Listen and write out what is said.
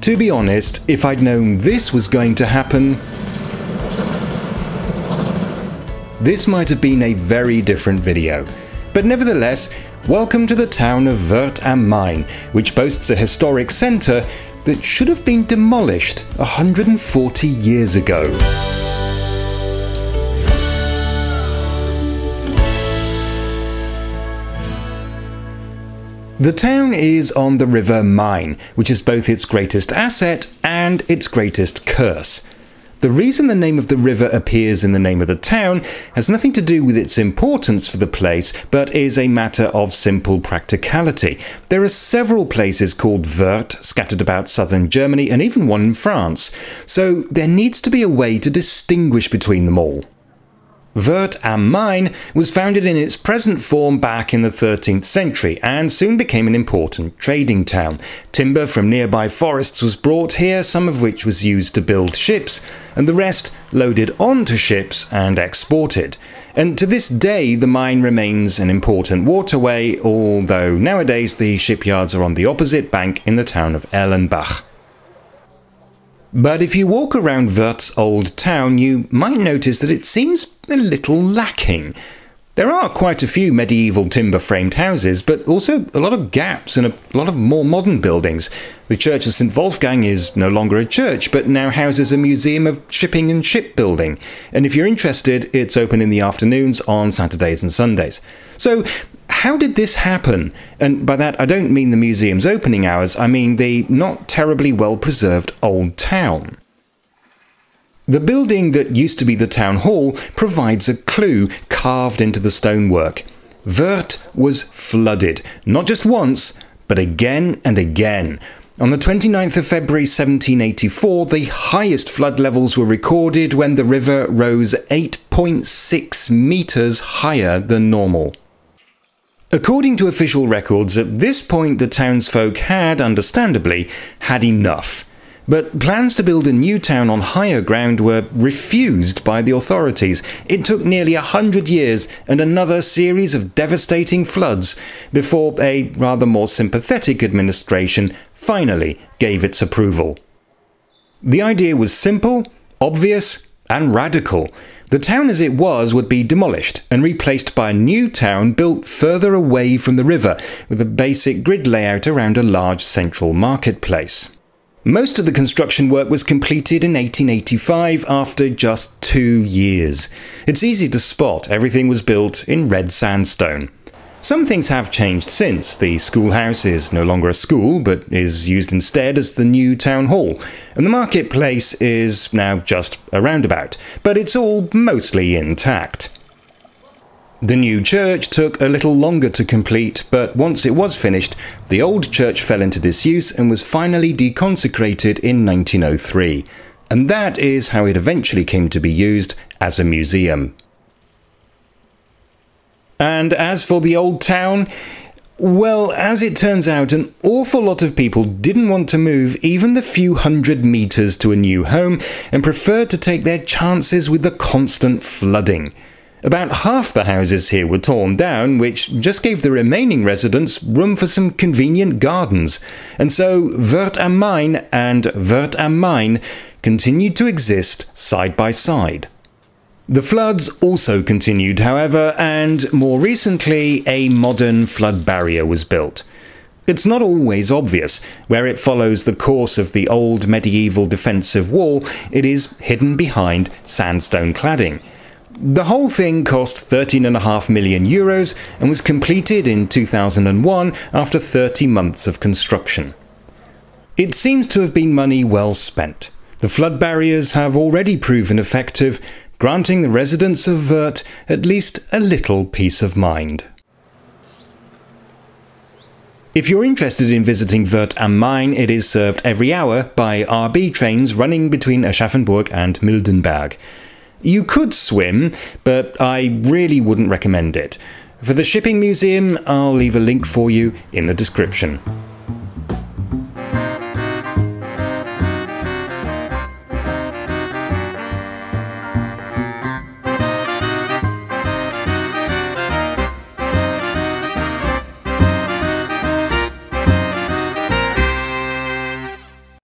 To be honest, if I'd known this was going to happen, this might have been a very different video. But nevertheless, welcome to the town of Wörth am Main, which boasts a historic centre that should have been demolished 140 years ago. The town is on the River Main, which is both its greatest asset and its greatest curse. The reason the name of the river appears in the name of the town has nothing to do with its importance for the place, but is a matter of simple practicality. There are several places called Wörth scattered about southern Germany and even one in France, so there needs to be a way to distinguish between them all. Wörth am Main was founded in its present form back in the 13th century and soon became an important trading town. Timber from nearby forests was brought here, some of which was used to build ships, and the rest loaded onto ships and exported. And to this day the mine remains an important waterway, although nowadays the shipyards are on the opposite bank in the town of Erlenbach. But if you walk around Wörth's old town, you might notice that it seems a little lacking. There are quite a few medieval timber-framed houses, but also a lot of gaps and a lot of more modern buildings. The Church of St. Wolfgang is no longer a church, but now houses a museum of shipping and shipbuilding. And if you're interested, it's open in the afternoons on Saturdays and Sundays. So, how did this happen? And by that I don't mean the museum's opening hours, I mean the not terribly well-preserved old town. The building that used to be the town hall provides a clue carved into the stonework. Wörth was flooded, not just once, but again and again. On the 29th of February 1784, the highest flood levels were recorded when the river rose 8.6 meters higher than normal. According to official records, at this point the townsfolk had, understandably, had enough. But plans to build a new town on higher ground were refused by the authorities. It took nearly 100 years and another series of devastating floods before a rather more sympathetic administration finally gave its approval. The idea was simple, obvious, and radical. The town as it was would be demolished and replaced by a new town built further away from the river, with a basic grid layout around a large central marketplace. Most of the construction work was completed in 1885 after just 2 years. It's easy to spot, everything was built in red sandstone. Some things have changed since. The schoolhouse is no longer a school, but is used instead as the new town hall, and the marketplace is now just a roundabout, but it's all mostly intact. The new church took a little longer to complete, but once it was finished, the old church fell into disuse and was finally deconsecrated in 1903. And that is how it eventually came to be used as a museum. And as for the old town, well, as it turns out, an awful lot of people didn't want to move even the few hundred meters to a new home and preferred to take their chances with the constant flooding. About half the houses here were torn down, which just gave the remaining residents room for some convenient gardens, and so Wörth am Main and Wörth am Main continued to exist side by side. The floods also continued, however, and more recently a modern flood barrier was built. It's not always obvious. Where it follows the course of the old medieval defensive wall, it is hidden behind sandstone cladding. The whole thing cost €13.5 million and was completed in 2001 after 30 months of construction. It seems to have been money well spent. The flood barriers have already proven effective, granting the residents of Wörth at least a little peace of mind. If you're interested in visiting Wörth am Main, it is served every hour by RB trains running between Aschaffenburg and Mildenberg. You could swim, but I really wouldn't recommend it. For the shipping museum, I'll leave a link for you in the description.